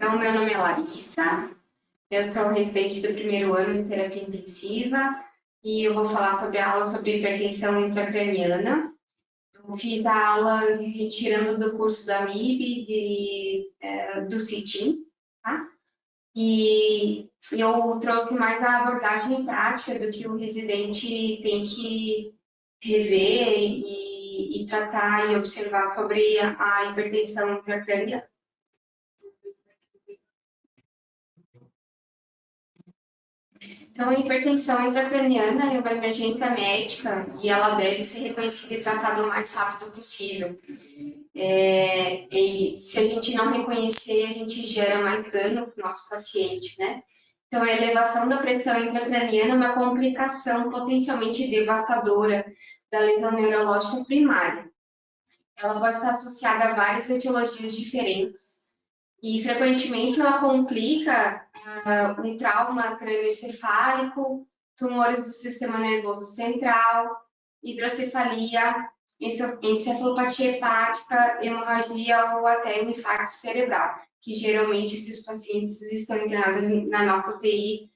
Então, meu nome é Larissa, eu sou residente do primeiro ano de terapia intensiva e eu vou falar sobre a aula sobre hipertensão intracraniana. Eu fiz a aula retirando do curso da MIB do CITIM, tá? E eu trouxe mais a abordagem prática do que o residente tem que rever e tratar e observar sobre a hipertensão intracraniana. Então, a hipertensão intracraniana é uma emergência médica e ela deve ser reconhecida e tratada o mais rápido possível. E se a gente não reconhecer, a gente gera mais dano para o nosso paciente, né? Então, a elevação da pressão intracraniana é uma complicação potencialmente devastadora da lesão neurológica primária. Ela pode estar associada a várias etiologias diferentes e, frequentemente, ela complica um trauma crânioencefálico, tumores do sistema nervoso central, hidrocefalia, encefalopatia hepática, hemorragia ou até um infarto cerebral, que geralmente esses pacientes estão internados na nossa UTI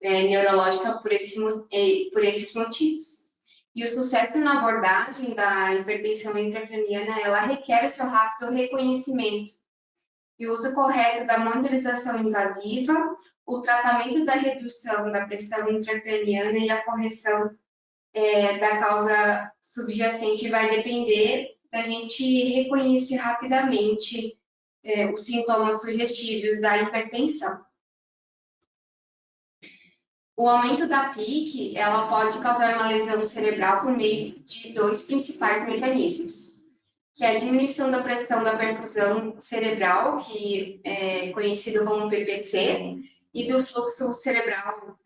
neurológica por esses motivos. E o sucesso na abordagem da hipertensão intracraniana, ela requer o seu rápido reconhecimento e o uso correto da monitorização invasiva, o tratamento da redução da pressão intracraniana e a correção da causa subjacente vai depender da gente reconhecer rapidamente os sintomas sugestivos da hipertensão. O aumento da PIC, ela pode causar uma lesão cerebral por meio de dois principais mecanismos, que é a diminuição da pressão da perfusão cerebral, que é conhecido como PPC, e do fluxo cerebral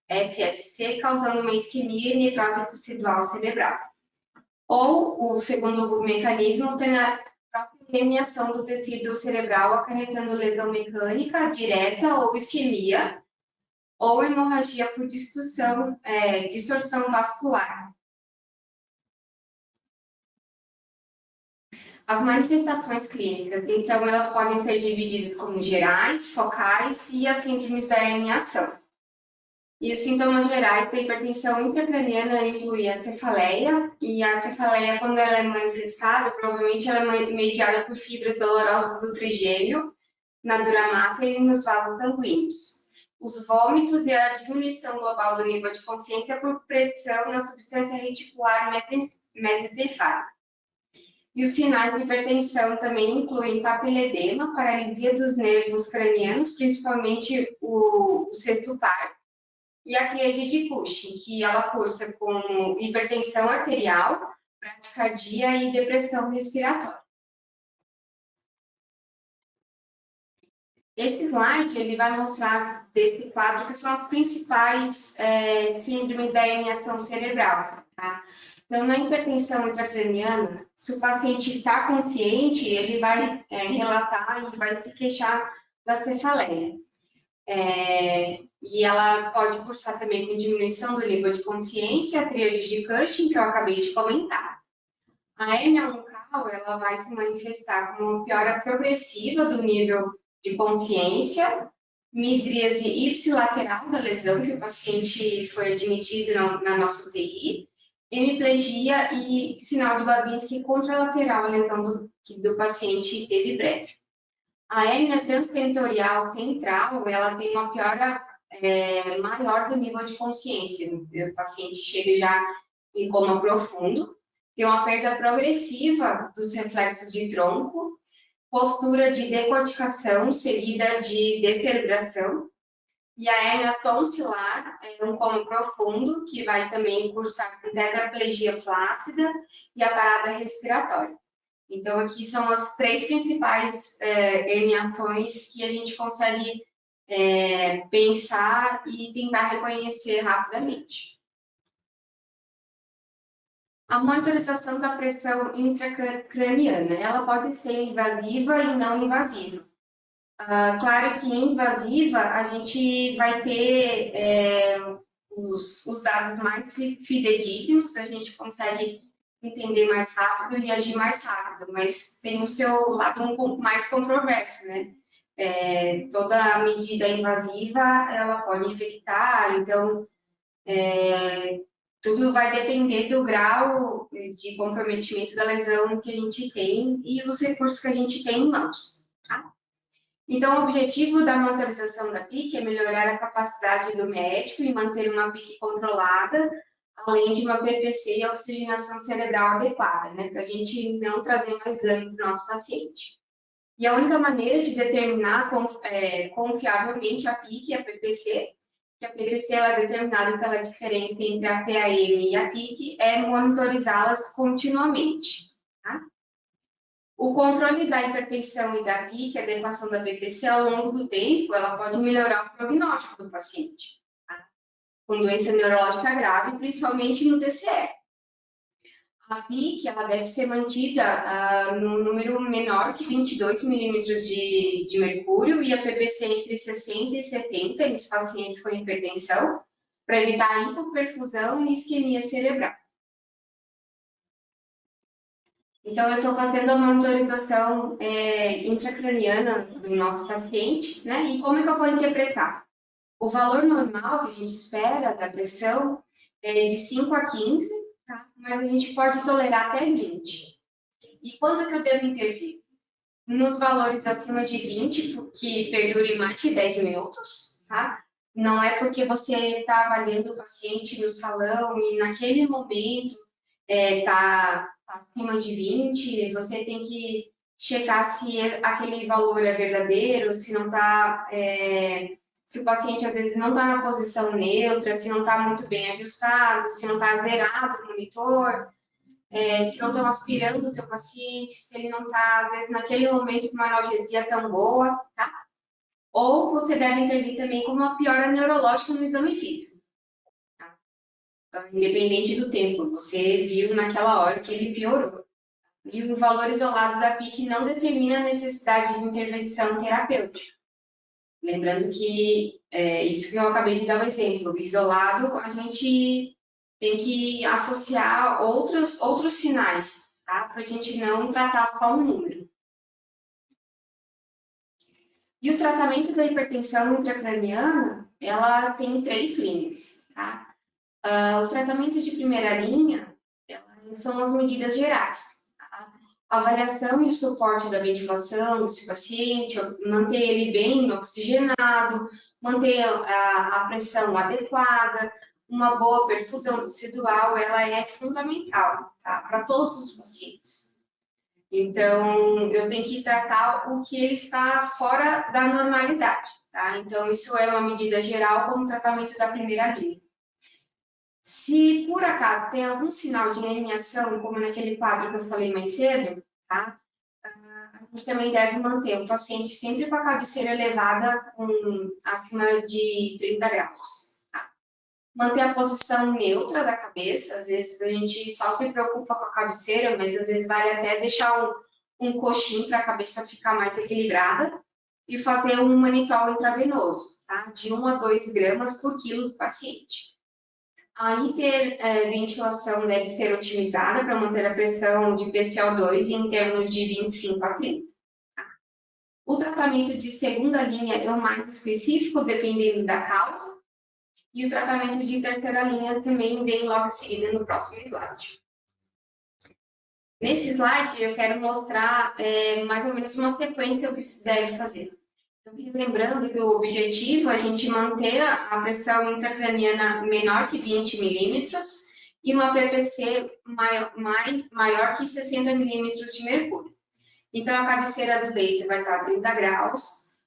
FSC, causando uma isquemia e necrose tecidual cerebral. Ou o segundo mecanismo, pela própria herniação do tecido cerebral, acarretando lesão mecânica direta ou isquemia, ou hemorragia por distorção vascular. As manifestações clínicas, então, elas podem ser divididas como gerais, focais e as síndromes da herniação. E os sintomas gerais da hipertensão intracraniana incluem a cefaleia, e a cefaleia, quando ela é manifestada, provavelmente ela é mediada por fibras dolorosas do trigêmeo, na dura mater e nos vasos sanguíneos. Os vômitos e a diminuição global do nível de consciência por pressão na substância reticular mesentefálica. E os sinais de hipertensão também incluem papiledema, paralisia dos nervos cranianos, principalmente o sexto par, e a tríade de Cushing, que ela cursa com hipertensão arterial, bradicardia e depressão respiratória. Esse slide ele vai mostrar desse quadro que são as principais síndromes da herniação cerebral. Tá? Então, na hipertensão intracraniana, se o paciente está consciente, ele vai relatar e vai se queixar da cefaleia. E ela pode cursar também com diminuição do nível de consciência, a tríade de Cushing, que eu acabei de comentar. A hérnia local, ela vai se manifestar como uma piora progressiva do nível de consciência, midríase ipsilateral da lesão, que o paciente foi admitido na nossa UTI, hemiplegia e sinal de Babinski contralateral, a lesão do paciente teve breve. A hérnia transtentorial central, ela tem uma piora maior do nível de consciência. O paciente chega já em coma profundo, tem uma perda progressiva dos reflexos de tronco, postura de decorticação seguida de descerebração, e a hérnia tonsilar é um coma profundo, que vai também cursar com tetraplegia flácida e a parada respiratória. Então, aqui são as três principais herniações que a gente consegue pensar e tentar reconhecer rapidamente. A monitorização da pressão intracraniana, ela pode ser invasiva e não invasiva. Claro que invasiva, a gente vai ter os dados mais fidedignos, a gente consegue entender mais rápido e agir mais rápido, mas tem o seu lado um pouco mais controverso, né? toda medida invasiva, ela pode infectar, então, tudo vai depender do grau de comprometimento da lesão que a gente tem e os recursos que a gente tem em mãos. Tá? Então, o objetivo da monitorização da PIC é melhorar a capacidade do médico em manter uma PIC controlada, além de uma PPC e oxigenação cerebral adequada, né, para a gente não trazer mais dano para o nosso paciente. E a única maneira de determinar confiavelmente a PIC e a PPC, que a PPC ela é determinada pela diferença entre a PAM e a PIC, é monitorizá-las continuamente. Tá? O controle da hipertensão e da PIC, a adequação da PPC ao longo do tempo, ela pode melhorar o prognóstico do paciente, tá? Com doença neurológica grave, principalmente no TCE. A PIC ela deve ser mantida num número menor que 22 milímetros de mercúrio e a PPC entre 60 e 70 nos pacientes com hipertensão, para evitar a hipoperfusão e isquemia cerebral. Então, eu estou fazendo a monitorização intracraniana do nosso paciente, né? E como é que eu vou interpretar? O valor normal que a gente espera da pressão é de 5 a 15, tá? Mas a gente pode tolerar até 20. E quando que eu devo intervir? Nos valores acima de 20, que perdure mais de 10 minutos, tá? Não é porque você está avaliando o paciente no salão e naquele momento está acima de 20, você tem que checar se aquele valor é verdadeiro, se não está, se o paciente às vezes não está na posição neutra, se não está muito bem ajustado, se não está zerado o monitor, se não estão aspirando o teu paciente, se ele não está, às vezes, naquele momento com uma analgesia tão boa, tá? Ou você deve intervir também com uma piora neurológica no exame físico. Tá? Independente do tempo, você viu naquela hora que ele piorou. E o valor isolado da PIC não determina a necessidade de intervenção terapêutica. Lembrando que isso que eu acabei de dar um exemplo, isolado, a gente tem que associar outros sinais, tá? Para a gente não tratar só um número. E o tratamento da hipertensão intracraniana, ela tem 3 linhas, tá? O tratamento de primeira linha são as medidas gerais. Tá? A avaliação e o suporte da ventilação desse paciente, manter ele bem oxigenado, manter a pressão adequada, uma boa perfusão tecidual, ela é fundamental, tá? Para todos os pacientes. Então, eu tenho que tratar o que ele está fora da normalidade, tá? Então, isso é uma medida geral como tratamento da primeira linha. Se por acaso tem algum sinal de anemiação, como naquele quadro que eu falei mais cedo, tá? A gente também deve manter o paciente sempre com a cabeceira elevada acima de 30 graus. Tá? Manter a posição neutra da cabeça, às vezes a gente só se preocupa com a cabeceira, mas às vezes vale até deixar um coxim para a cabeça ficar mais equilibrada e fazer um manitol intravenoso, tá? De 1 a 2 gramas por quilo do paciente. A hiperventilação deve ser otimizada para manter a pressão de PCO2 em torno de 25 a 30. O tratamento de segunda linha é o mais específico, dependendo da causa, e o tratamento de terceira linha também vem logo em seguida no próximo slide. Nesse slide, eu quero mostrar mais ou menos uma sequência que se deve fazer. Lembrando que o objetivo é a gente manter a pressão intracraniana menor que 20 milímetros e uma PPC maior que 60 milímetros de mercúrio. Então, a cabeceira do leito vai estar a 30 graus,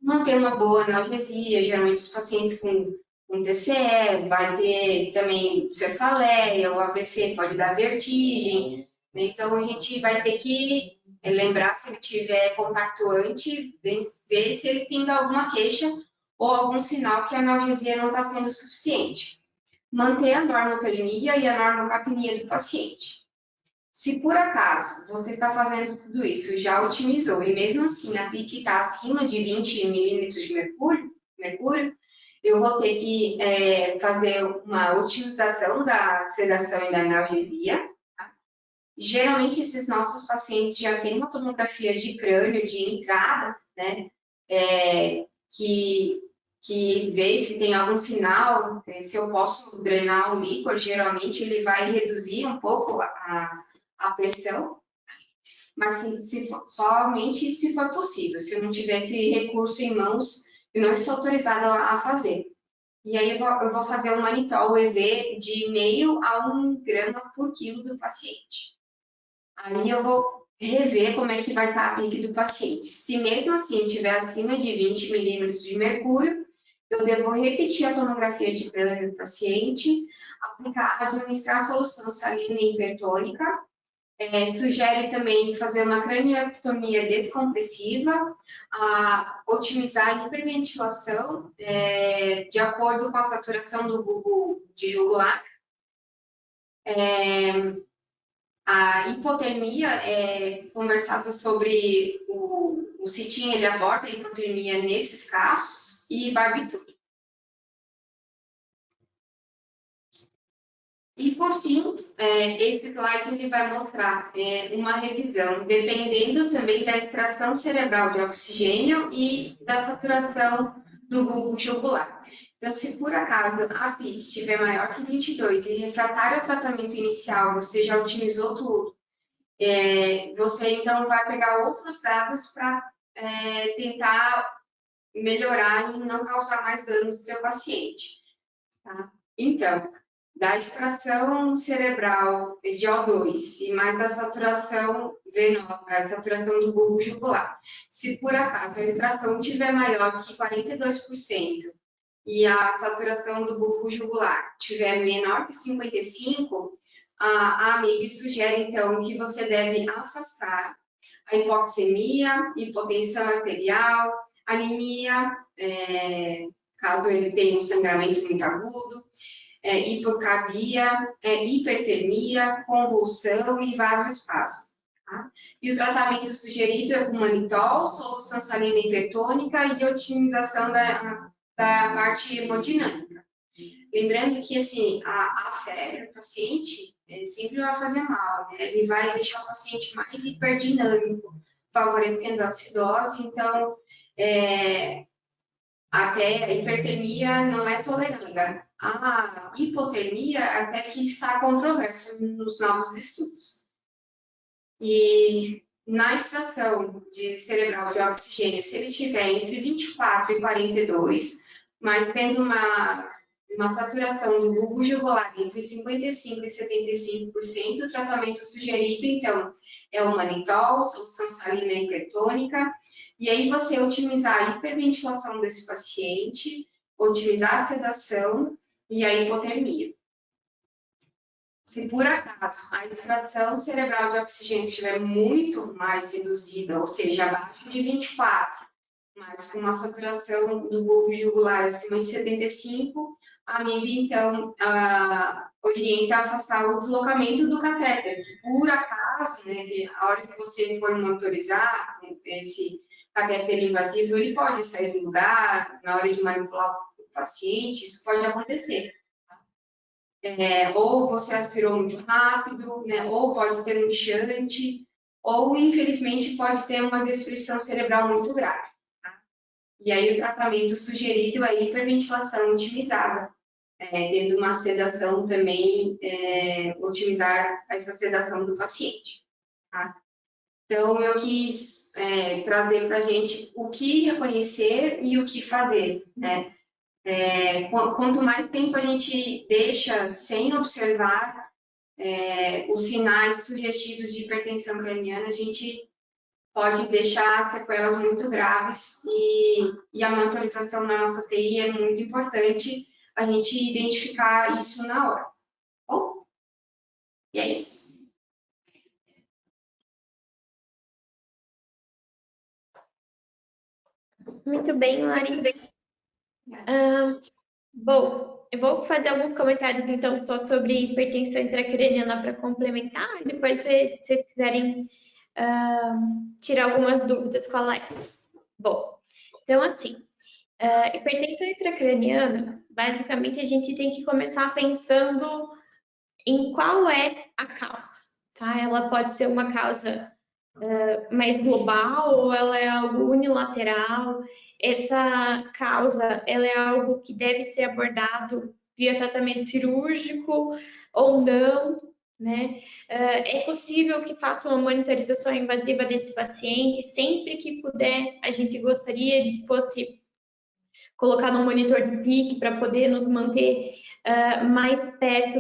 manter uma boa analgesia, geralmente os pacientes com TCE, vai ter também cefaleia, o AVC pode dar vertigem, né? Então, a gente vai ter que lembrar se ele tiver compactuante, ver se ele tem alguma queixa ou algum sinal que a analgesia não está sendo suficiente. Manter a normotolemia e a normocapnia do paciente. Se por acaso você está fazendo tudo isso, já otimizou, e mesmo assim a PIC está acima de 20 milímetros de mercúrio, eu vou ter que fazer uma otimização da sedação e da analgesia. Geralmente, esses nossos pacientes já têm uma tomografia de crânio de entrada, né? que vê se tem algum sinal, se eu posso drenar o líquor, geralmente ele vai reduzir um pouco a pressão, mas somente se for possível, se eu não tivesse recurso em mãos, eu não estou autorizada a fazer. E aí eu vou fazer um manitol EV de meio a 1 grama por quilo do paciente. Aí eu vou rever como é que vai estar a PIC do paciente. Se mesmo assim tiver acima de 20 milímetros de mercúrio, eu devo repetir a tomografia de crânio do paciente, administrar a solução salina hipertônica, sugere também fazer uma craniotomia descompressiva, otimizar a hiperventilação de acordo com a saturação do bulbo de jugular. A hipotermia conversado sobre o CITIM, ele aborda a hipotermia nesses casos, e barbitúrica. E, por fim, esse slide ele vai mostrar uma revisão, dependendo também da extração cerebral de oxigênio e da saturação do bulbo jugular. Então, se por acaso a PIC estiver maior que 22 e refratário ao tratamento inicial, você já otimizou tudo, você então vai pegar outros dados para tentar melhorar e não causar mais danos no seu paciente. Tá? Então, da extração cerebral de O2 e mais da saturação venosa, a saturação do bulbo jugular. Se por acaso a extração tiver maior que 42% e a saturação do bulbo jugular tiver menor que 55%, a AMIB sugere então que você deve afastar a hipoxemia, hipotensão arterial, anemia, caso ele tenha um sangramento muito agudo, hipocarbia, hipertermia, convulsão e vasoespasmo. Tá? E o tratamento sugerido é com manitol, solução salina hipertônica e otimização da parte hemodinâmica. Lembrando que assim, a febre do paciente sempre vai fazer mal, né? Ele vai deixar o paciente mais hiperdinâmico, favorecendo a acidose, então até a hipertermia não é tolerada. A hipotermia até que está controversa nos novos estudos. E na extração de cerebral de oxigênio, se ele tiver entre 24 e 42, mas tendo uma saturação do bulbo jugular entre 55% e 75%, o tratamento sugerido, então, é o manitol, solução salina hipertônica, e aí você otimizar a hiperventilação desse paciente, otimizar a sedação e a hipotermia. Se por acaso a extração cerebral de oxigênio estiver muito mais reduzida, ou seja, abaixo de 24, mas com uma saturação do bulbo jugular acima de 75, a MIB, então, orienta a afastar o deslocamento do catéter, que por acaso, né, a hora que você for monitorizar esse catéter invasivo, ele pode sair do lugar, na hora de manipular o paciente, isso pode acontecer. Ou você aspirou muito rápido, né, ou pode ter um chante, ou, infelizmente, pode ter uma destruição cerebral muito grave. Tá? E aí o tratamento sugerido é hiperventilação otimizada, tendo uma sedação também, otimizar essa sedação do paciente. Tá? Então, eu quis trazer para a gente o que reconhecer e o que fazer, né? Quanto mais tempo a gente deixa sem observar os sinais sugestivos de hipertensão craniana, a gente pode deixar sequelas muito graves e a monitorização na nossa TI é muito importante a gente identificar isso na hora. Bom, e é isso. Muito bem, Lari. Bom, eu vou fazer alguns comentários, então, só sobre hipertensão intracraniana para complementar, e depois, se vocês quiserem tirar algumas dúvidas com a Laís. Bom, então, assim, hipertensão intracraniana, basicamente, a gente tem que começar pensando em qual é a causa, tá? Ela pode ser uma causa mais global ou ela é algo unilateral? Essa causa, ela é algo que deve ser abordado via tratamento cirúrgico ou não, né? É possível que faça uma monitorização invasiva desse paciente, sempre que puder, a gente gostaria de que fosse colocado um monitor de pique para poder nos manter mais perto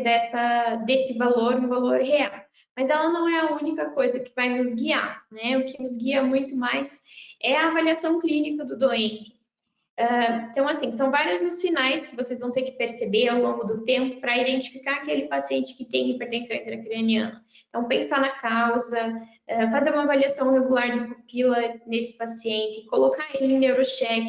desse valor, um valor real. Mas ela não é a única coisa que vai nos guiar, né? O que nos guia muito mais é a avaliação clínica do doente. Então, assim, são vários os sinais que vocês vão ter que perceber ao longo do tempo para identificar aquele paciente que tem hipertensão intracraniana. Então, pensar na causa, fazer uma avaliação regular de pupila nesse paciente, colocar ele em neurocheck,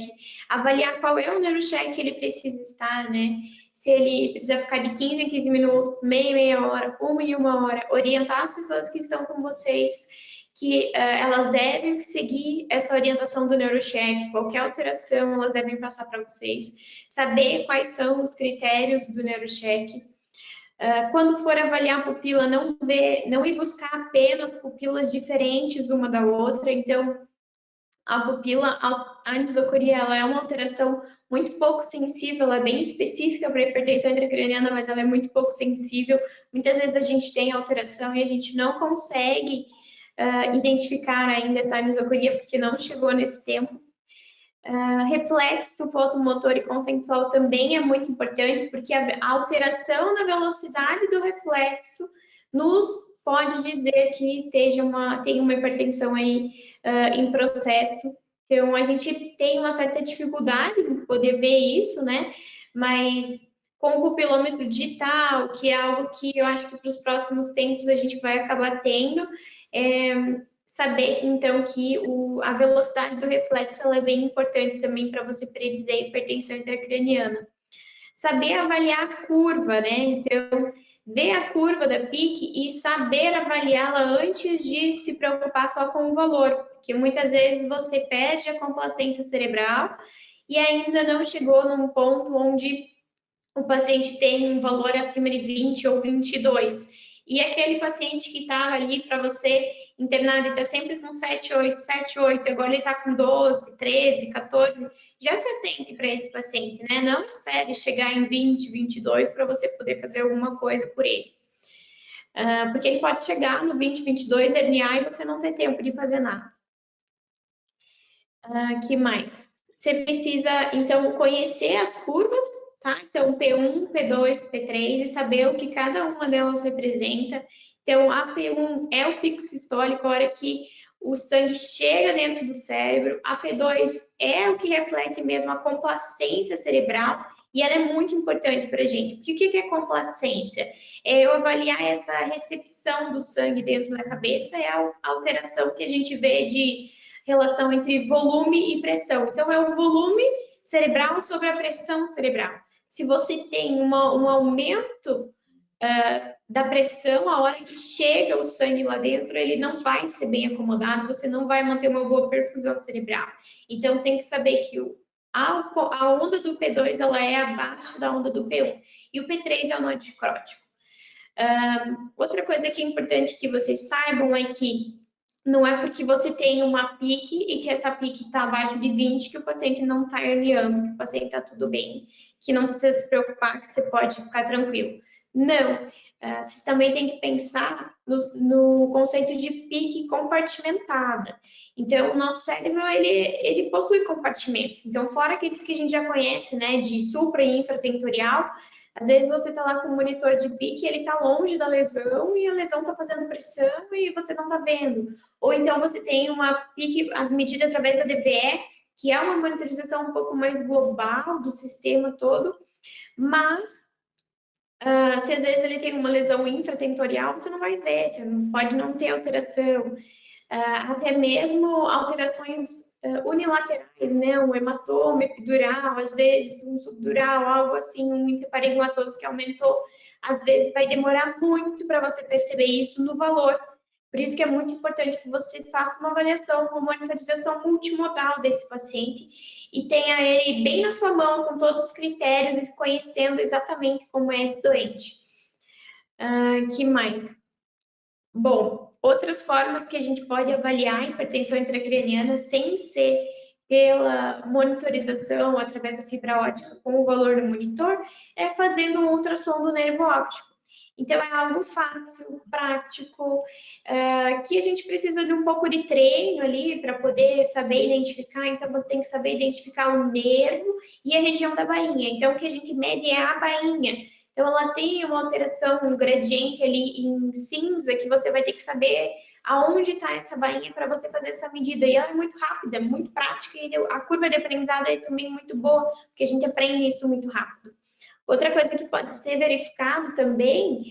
avaliar qual é o neurocheck que ele precisa estar, né? Se ele precisa ficar de 15 em 15 minutos, meia hora, uma em uma hora, orientar as pessoas que estão com vocês que elas devem seguir essa orientação do neurocheck, qualquer alteração elas devem passar para vocês, saber quais são os critérios do neurocheck. Quando for avaliar a pupila, não ir buscar apenas pupilas diferentes uma da outra, então a pupila, a anisocoria, ela é uma alteração muito pouco sensível, ela é bem específica para a hipertensão intracraniana, mas ela é muito pouco sensível. Muitas vezes a gente tem alteração e a gente não consegue identificar ainda essa anisocoria porque não chegou nesse tempo. Reflexo fotomotor e consensual também é muito importante, porque a alteração na velocidade do reflexo nos pode dizer que tem uma hipertensão aí em processo. Então, a gente tem uma certa dificuldade de poder ver isso, né? Mas com o pupilômetro digital, que é algo que eu acho que para os próximos tempos a gente vai acabar tendo, saber então que a velocidade do reflexo ela é bem importante também para você predizer a hipertensão intracraniana. Saber avaliar a curva, né? Então, ver a curva da PIC e saber avaliá-la antes de se preocupar só com o valor, porque muitas vezes você perde a complacência cerebral e ainda não chegou num ponto onde o paciente tem um valor acima de 20 ou 22. E aquele paciente que estava ali para você internado e está sempre com 7,8, agora ele está com 12, 13, 14, já se atente para esse paciente, né? Não espere chegar em 20, 22 para você poder fazer alguma coisa por ele. Porque ele pode chegar no 20, 22, herniar e você não ter tempo de fazer nada. Que mais? Você precisa, então, conhecer as curvas, tá? Então, P1, P2, P3 e saber o que cada uma delas representa. Então, a P1 é o pico sistólico, a hora que o sangue chega dentro do cérebro. A P2 é o que reflete mesmo a complacência cerebral e ela é muito importante para a gente. Porque o que é complacência? É eu avaliar essa recepção do sangue dentro da cabeça, é a alteração que a gente vê de relação entre volume e pressão. Então, é o volume cerebral sobre a pressão cerebral. Se você tem um aumento da pressão, a hora que chega o sangue lá dentro, ele não vai ser bem acomodado, você não vai manter uma boa perfusão cerebral. Então, tem que saber que a onda do P2 ela é abaixo da onda do P1 e o P3 é o nó dicrótico. Outra coisa que é importante que vocês saibam é que não é porque você tem uma pique e que essa pique está abaixo de 20 que o paciente não está herniando, que o paciente está tudo bem, que não precisa se preocupar, que você pode ficar tranquilo. Não, você também tem que pensar no conceito de pique compartimentada. Então, o nosso cérebro, ele possui compartimentos. Então, fora aqueles que a gente já conhece, né, de supra e infratentorial, às vezes você está lá com o monitor de pique, ele está longe da lesão e a lesão está fazendo pressão e você não está vendo. Ou então você tem uma pique medida através da DVE, que é uma monitorização um pouco mais global do sistema todo, mas se às vezes ele tem uma lesão infratentorial, você não vai ver, você pode não ter alteração. Até mesmo alterações unilaterais, né? Um hematoma epidural, às vezes um subdural, algo assim, um interparenquimatoso que aumentou, às vezes vai demorar muito para você perceber isso no valor. Por isso que é muito importante que você faça uma avaliação, uma monitorização multimodal desse paciente e tenha ele bem na sua mão, com todos os critérios, conhecendo exatamente como é esse doente. Que mais? Bom, Outras formas que a gente pode avaliar a hipertensão intracraniana sem ser pela monitorização através da fibra óptica com o valor do monitor é fazendo um ultrassom do nervo óptico. Então, é algo fácil, prático, que a gente precisa de um pouco de treino ali para poder saber identificar. Então, você tem que saber identificar o nervo e a região da bainha. Então, o que a gente mede é a bainha. Então, ela tem uma alteração, um gradiente ali em cinza, que você vai ter que saber aonde está essa bainha para você fazer essa medida. E ela é muito rápida, muito prática, e a curva de aprendizado é também muito boa, porque a gente aprende isso muito rápido. Outra coisa que pode ser verificado também,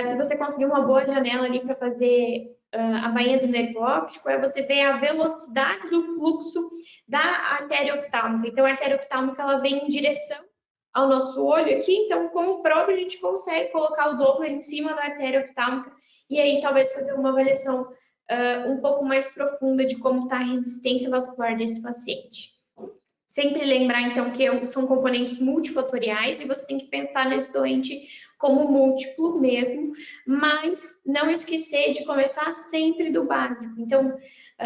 se você conseguir uma boa janela ali para fazer a bainha do nervo óptico, é você ver a velocidade do fluxo da artéria oftálmica. Então, a artéria oftálmica, ela vem em direção ao nosso olho aqui, então, com o próprio, a gente consegue colocar o Doppler em cima da artéria oftálmica e aí talvez fazer uma avaliação um pouco mais profunda de como está a resistência vascular desse paciente. Sempre lembrar, então, que são componentes multifatoriais e você tem que pensar nesse doente como múltiplo mesmo, mas não esquecer de começar sempre do básico. Então,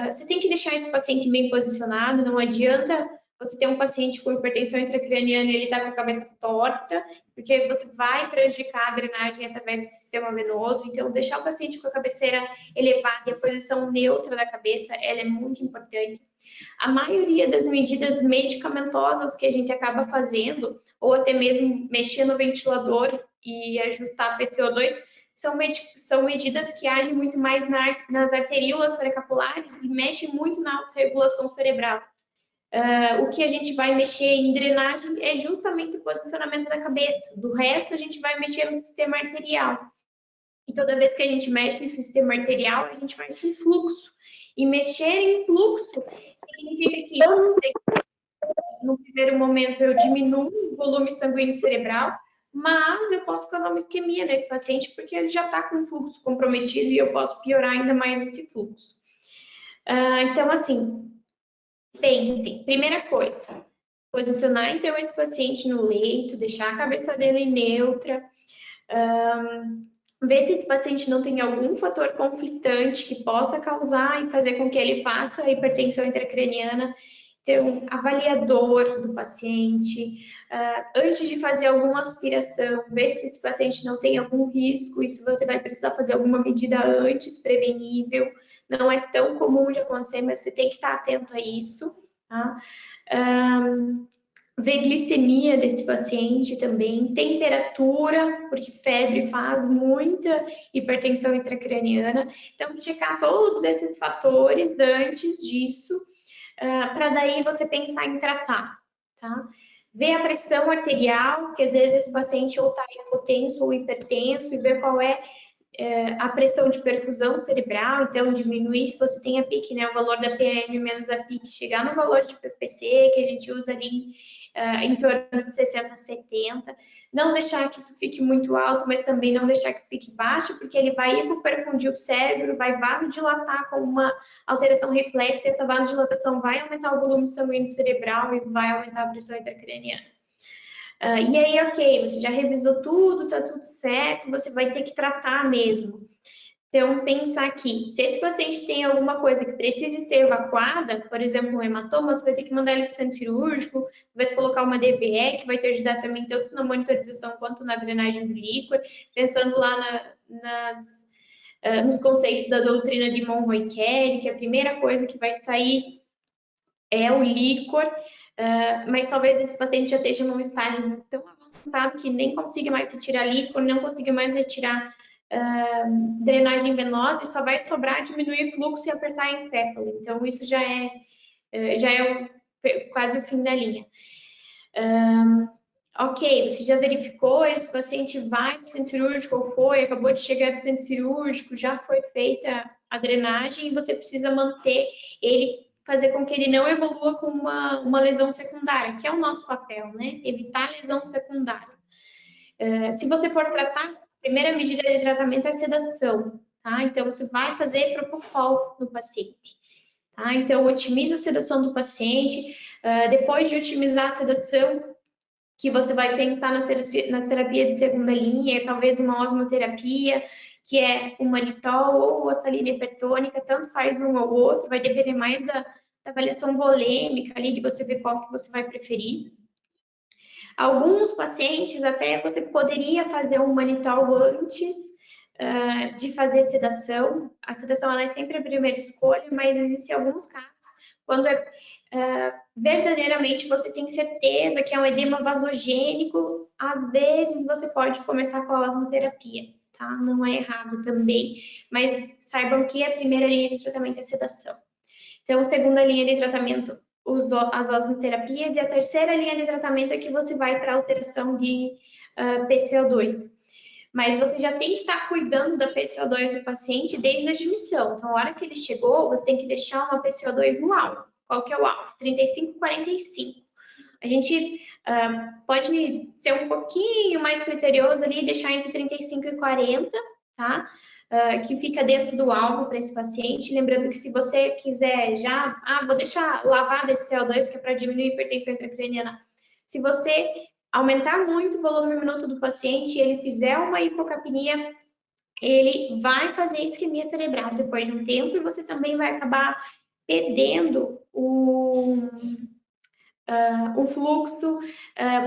você tem que deixar esse paciente bem posicionado, não adianta você ter um paciente com hipertensão intracraniana e ele está com a cabeça torta, porque você vai prejudicar a drenagem através do sistema venoso. Então, deixar o paciente com a cabeceira elevada e a posição neutra da cabeça, ela é muito importante. A maioria das medidas medicamentosas que a gente acaba fazendo, ou até mesmo mexer no ventilador e ajustar a PCO2, são medidas que agem muito mais nas arteríolas paracapulares e mexem muito na autorregulação cerebral. O que a gente vai mexer em drenagem é justamente o posicionamento da cabeça. Do resto, a gente vai mexer no sistema arterial. E toda vez que a gente mexe no sistema arterial, a gente mexe em fluxo. E mexer em fluxo significa que no primeiro momento eu diminuo o volume sanguíneo cerebral, mas eu posso causar uma isquemia nesse paciente porque ele já está com o fluxo comprometido e eu posso piorar ainda mais esse fluxo. Então, assim, pense, primeira coisa, posicionar então esse paciente no leito, deixar a cabeça dele neutra, ver se esse paciente não tem algum fator conflitante que possa causar e fazer com que ele faça a hipertensão intracraniana, ter um avaliador do paciente, antes de fazer alguma aspiração, ver se esse paciente não tem algum risco e se você vai precisar fazer alguma medida antes, prevenível. Não é tão comum de acontecer, mas você tem que estar atento a isso, tá? Ver glicemia desse paciente também, temperatura, porque febre faz muita hipertensão intracraniana. Então, checar todos esses fatores antes disso, para daí você pensar em tratar, tá? Ver a pressão arterial, que às vezes esse paciente ou está hipotenso ou hipertenso, e ver qual é a pressão de perfusão cerebral, então diminuir se você tem a PIC, né, o valor da PM menos a PIC, chegar no valor de PPC, que a gente usa ali em torno de 60 a 70, não deixar que isso fique muito alto, mas também não deixar que fique baixo, porque ele vai hipoperfundir o cérebro, vai vasodilatar com uma alteração reflexa, e essa vasodilatação vai aumentar o volume sanguíneo cerebral e vai aumentar a pressão intracraniana. E aí, ok, você já revisou tudo, tá tudo certo, você vai ter que tratar mesmo. Então, pensar aqui, se esse paciente tem alguma coisa que precise ser evacuada, por exemplo, um hematoma, você vai ter que mandar ele para o centro cirúrgico, vai se colocar uma DVE, que vai te ajudar também tanto na monitorização quanto na drenagem do líquor, pensando lá nos conceitos da doutrina de Monroe-Carey, que a primeira coisa que vai sair é o líquor, mas talvez esse paciente já esteja num estágio tão avançado que nem consiga mais retirar líquor, não consiga mais retirar drenagem venosa e só vai sobrar diminuir fluxo e apertar a encéfalo. Então, isso já é quase o fim da linha. Ok, você já verificou, esse paciente vai para o centro cirúrgico ou foi, acabou de chegar do centro cirúrgico, já foi feita a drenagem e você precisa manter ele, fazer com que ele não evolua com uma lesão secundária, que é o nosso papel, né? Evitar lesão secundária. Se você for tratar, a primeira medida de tratamento é a sedação, tá? Então, você vai fazer propofol no paciente, tá? Então, otimiza a sedação do paciente. Depois de otimizar a sedação, que você vai pensar nas terapias de segunda linha, talvez uma osmoterapia, que é o mannitol ou a salina hipertônica, tanto faz um ou outro, vai depender mais da avaliação volêmica ali, de você ver qual que você vai preferir. Alguns pacientes até você poderia fazer um mannitol antes de fazer sedação. A sedação ela é sempre a primeira escolha, mas existem alguns casos quando verdadeiramente você tem certeza que é um edema vasogênico, às vezes você pode começar com a osmoterapia, tá? Não é errado também, mas saibam que a primeira linha de tratamento é sedação. Então, a segunda linha de tratamento, as osmoterapias, e a terceira linha de tratamento é que você vai para alteração de PCO2. Mas você já tem que estar cuidando da PCO2 do paciente desde a admissão. Então, a hora que ele chegou, você tem que deixar uma PCO2 no alvo. Qual que é o alvo? 35, 45. A gente pode ser um pouquinho mais criterioso ali, deixar entre 35 e 40, tá? Que fica dentro do alvo para esse paciente. Lembrando que se você quiser já, vou deixar lavada esse CO2, que é para diminuir a hipertensão intracraniana. Se você aumentar muito o volume minuto do paciente e ele fizer uma hipocapnia, ele vai fazer isquemia cerebral depois de um tempo e você também vai acabar perdendo o fluxo,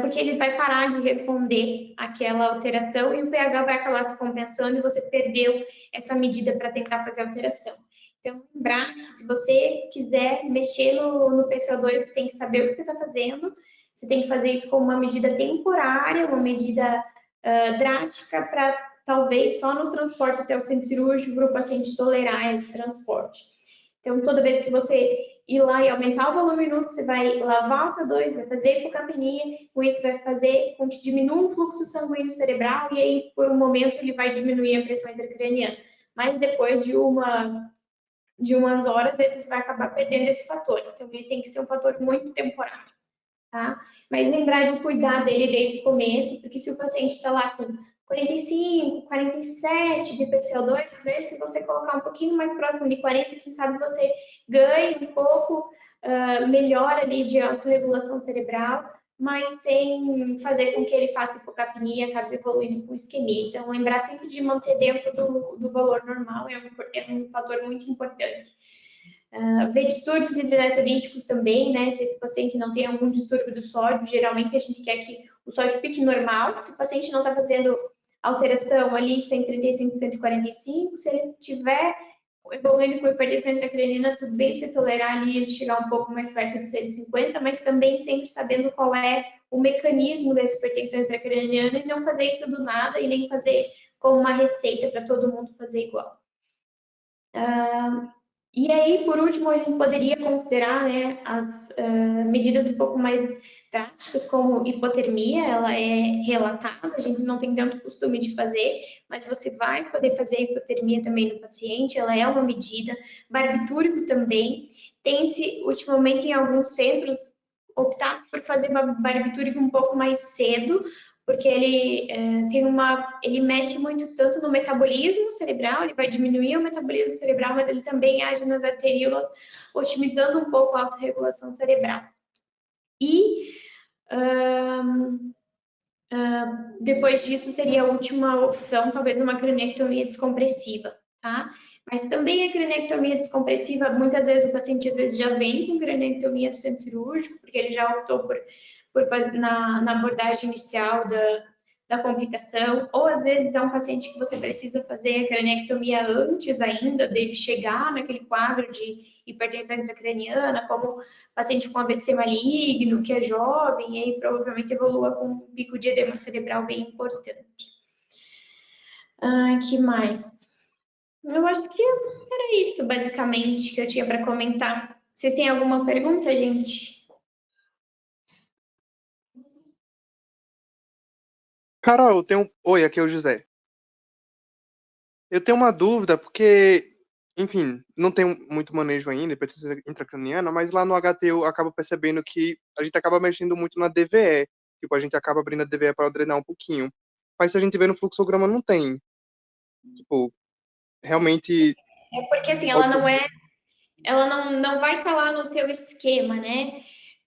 porque ele vai parar de responder àquela alteração e o pH vai acabar se compensando e você perdeu essa medida para tentar fazer a alteração. Então, lembrar que se você quiser mexer no PCO2, você tem que saber o que você está fazendo, você tem que fazer isso como uma medida temporária, uma medida drástica para talvez só no transporte até o centro cirúrgico para o paciente tolerar esse transporte. Então, toda vez que você ir lá e aumentar o volume minuto, você vai lavar o CO2, vai fazer hipocapnia, com isso vai fazer com que diminua o fluxo sanguíneo cerebral e aí, por um momento, ele vai diminuir a pressão intracraniana. Mas depois de umas horas, você vai acabar perdendo esse fator. Então, ele tem que ser um fator muito temporário, tá? Mas lembrar de cuidar dele desde o começo, porque se o paciente está lá com 45, 47 de PCO2, às vezes, se você colocar um pouquinho mais próximo de 40, quem sabe você ganha um pouco melhor ali de autorregulação cerebral, mas sem fazer com que ele faça hipocapnia e acabe evoluindo com isquemia. Então, lembrar sempre de manter dentro do valor normal é um fator muito importante. Ver distúrbios hidroeletrolíticos também, né? Se esse paciente não tem algum distúrbio do sódio, geralmente a gente quer que o sódio fique normal. Se o paciente não está fazendo alteração ali 135, 145, se ele tiver evoluindo com hipertensão intracraniana, tudo bem se tolerar ali ele chegar um pouco mais perto de 150, mas também sempre sabendo qual é o mecanismo dessa hipertensão intracraniana e não fazer isso do nada e nem fazer como uma receita para todo mundo fazer igual. E aí, por último, a gente poderia considerar, né, as medidas um pouco mais drásticas, como hipotermia, ela é relatada, a gente não tem tanto costume de fazer, mas você vai poder fazer hipotermia também no paciente, ela é uma medida. Barbitúrico também. Tem-se, ultimamente, em alguns centros, optar por fazer barbitúrico um pouco mais cedo, porque ele mexe muito tanto no metabolismo cerebral, ele vai diminuir o metabolismo cerebral, mas ele também age nas arteríolas, otimizando um pouco a autorregulação cerebral. E depois disso seria a última opção, talvez uma cranectomia descompressiva, tá? Mas também a cranectomia descompressiva, muitas vezes o paciente às vezes já vem com cranectomia do centro cirúrgico, porque ele já optou por fazer na abordagem inicial da complicação, ou às vezes é um paciente que você precisa fazer a cranectomia antes ainda dele chegar naquele quadro de hipertensão intracraniana, como paciente com AVC maligno, que é jovem, e aí provavelmente evolua com um pico de edema cerebral bem importante. Que mais? Eu acho que era isso, basicamente, que eu tinha para comentar. Vocês têm alguma pergunta, gente? Carol, oi, aqui é o José. Eu tenho uma dúvida, porque, enfim, não tenho muito manejo ainda, hipertensão intracraniana, mas lá no HT eu acabo percebendo que a gente acaba mexendo muito na DVE. Tipo, a gente acaba abrindo a DVE para drenar um pouquinho. Mas se a gente vê no fluxograma, não tem. Tipo, realmente. É porque assim, ela não vai estar lá no teu esquema, né?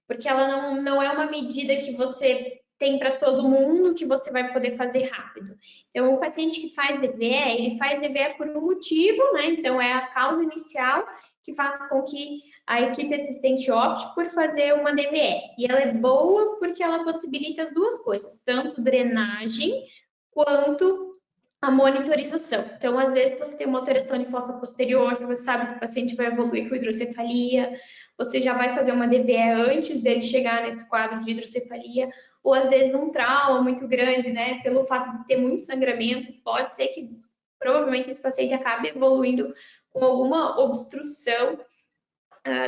Porque ela não é uma medida que você tem para todo mundo, que você vai poder fazer rápido. Então, o paciente que faz DVE, ele faz DVE por um motivo, né? Então, é a causa inicial que faz com que a equipe assistente opte por fazer uma DVE. E ela é boa porque ela possibilita as duas coisas, tanto drenagem quanto a monitorização. Então, às vezes, você tem uma alteração de fossa posterior, que você sabe que o paciente vai evoluir com hidrocefalia, você já vai fazer uma DVE antes dele chegar nesse quadro de hidrocefalia, ou às vezes um trauma muito grande, né? Pelo fato de ter muito sangramento, pode ser que provavelmente esse paciente acabe evoluindo com alguma obstrução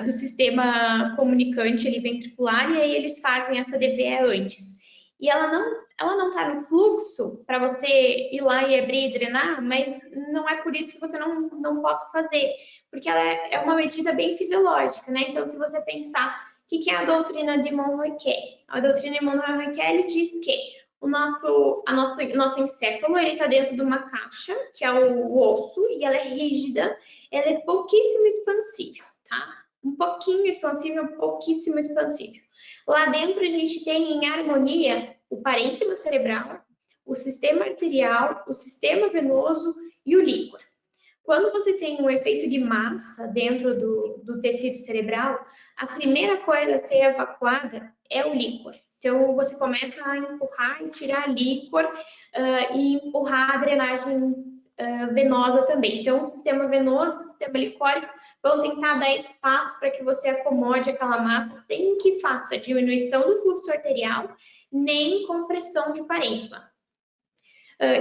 do sistema comunicante ali ventricular, e aí eles fazem essa DVE antes. E ela não está no fluxo para você ir lá e abrir e drenar, mas não é por isso que você não possa fazer, porque ela é uma medida bem fisiológica, né? Então, se você pensar, o que é a doutrina de Monroe-Kelly? A doutrina de Monroe-Kelly diz que o nosso encéfalo está dentro de uma caixa, que é o osso, e ela é rígida, ela é pouquíssimo expansível, tá? Um pouquinho expansível, pouquíssimo expansível. Lá dentro a gente tem em harmonia o parênquima cerebral, o sistema arterial, o sistema venoso e o líquor. Quando você tem um efeito de massa dentro do tecido cerebral, a primeira coisa a ser evacuada é o líquor. Então, você começa a empurrar e tirar líquor e empurrar a drenagem venosa também. Então, o sistema venoso, o sistema licórico vão tentar dar espaço para que você acomode aquela massa sem que faça diminuição do fluxo arterial, nem compressão de parênquima.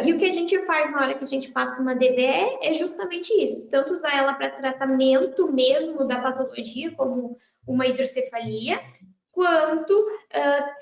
E o que a gente faz na hora que a gente passa uma DVE é justamente isso, tanto usar ela para tratamento mesmo da patologia, como uma hidrocefalia, quanto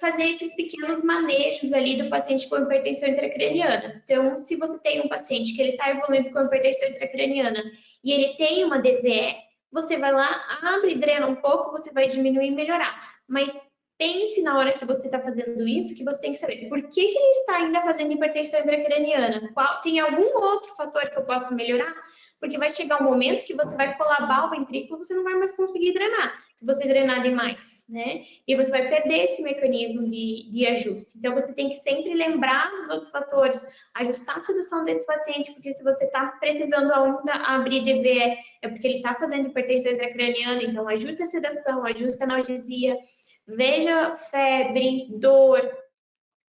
fazer esses pequenos manejos ali do paciente com hipertensão intracraniana. Então, se você tem um paciente que ele está evoluindo com hipertensão intracraniana e ele tem uma DVE, você vai lá, abre e drena um pouco, você vai diminuir e melhorar. Mas pense na hora que você está fazendo isso, que você tem que saber por que ele está ainda fazendo hipertensão intracraniana. Tem algum outro fator que eu posso melhorar? Porque vai chegar um momento que você vai colabar o ventrículo, você não vai mais conseguir drenar, se você drenar demais, né? E você vai perder esse mecanismo de ajuste. Então, você tem que sempre lembrar dos outros fatores, ajustar a sedação desse paciente, porque se você está precisando ainda abrir DVE, é porque ele está fazendo hipertensão intracraniana, então ajuste a sedação, ajuste a analgesia, veja febre, dor,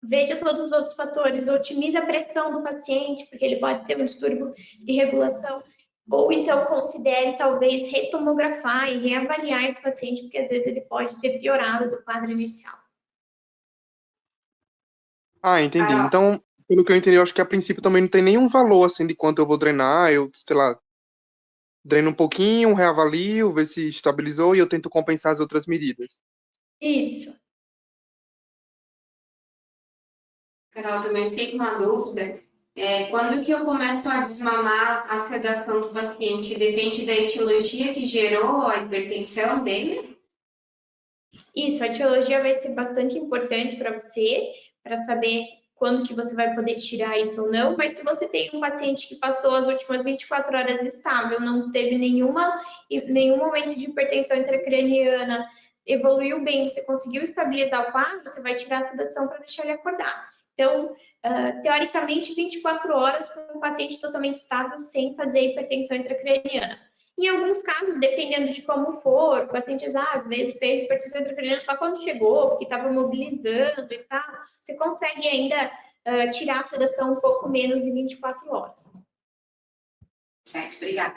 veja todos os outros fatores, otimize a pressão do paciente, porque ele pode ter um distúrbio de regulação, ou então considere talvez retomografar e reavaliar esse paciente, porque às vezes ele pode ter piorado do quadro inicial. Ah, entendi. Então, pelo que eu entendi, eu acho que a princípio também não tem nenhum valor, assim, de quanto eu vou drenar. Eu, sei lá, dreno um pouquinho, reavalio, ver se estabilizou e eu tento compensar as outras medidas. Isso. Carol, também fiquei com uma dúvida. Quando que eu começo a desmamar a sedação do paciente? Depende da etiologia que gerou a hipertensão dele? Isso, a etiologia vai ser bastante importante para você, para saber quando que você vai poder tirar isso ou não, mas se você tem um paciente que passou as últimas 24 horas estável, não teve nenhum momento de hipertensão intracraniana, evoluiu bem, você conseguiu estabilizar o quadro, você vai tirar a sedação para deixar ele acordar. Então, teoricamente, 24 horas com um paciente totalmente estável sem fazer hipertensão intracraniana. Em alguns casos, dependendo de como for, o paciente às vezes fez hipertensão intracraniana só quando chegou, porque estava mobilizando e tal, você consegue ainda tirar a sedação um pouco menos de 24 horas. Certo, obrigada.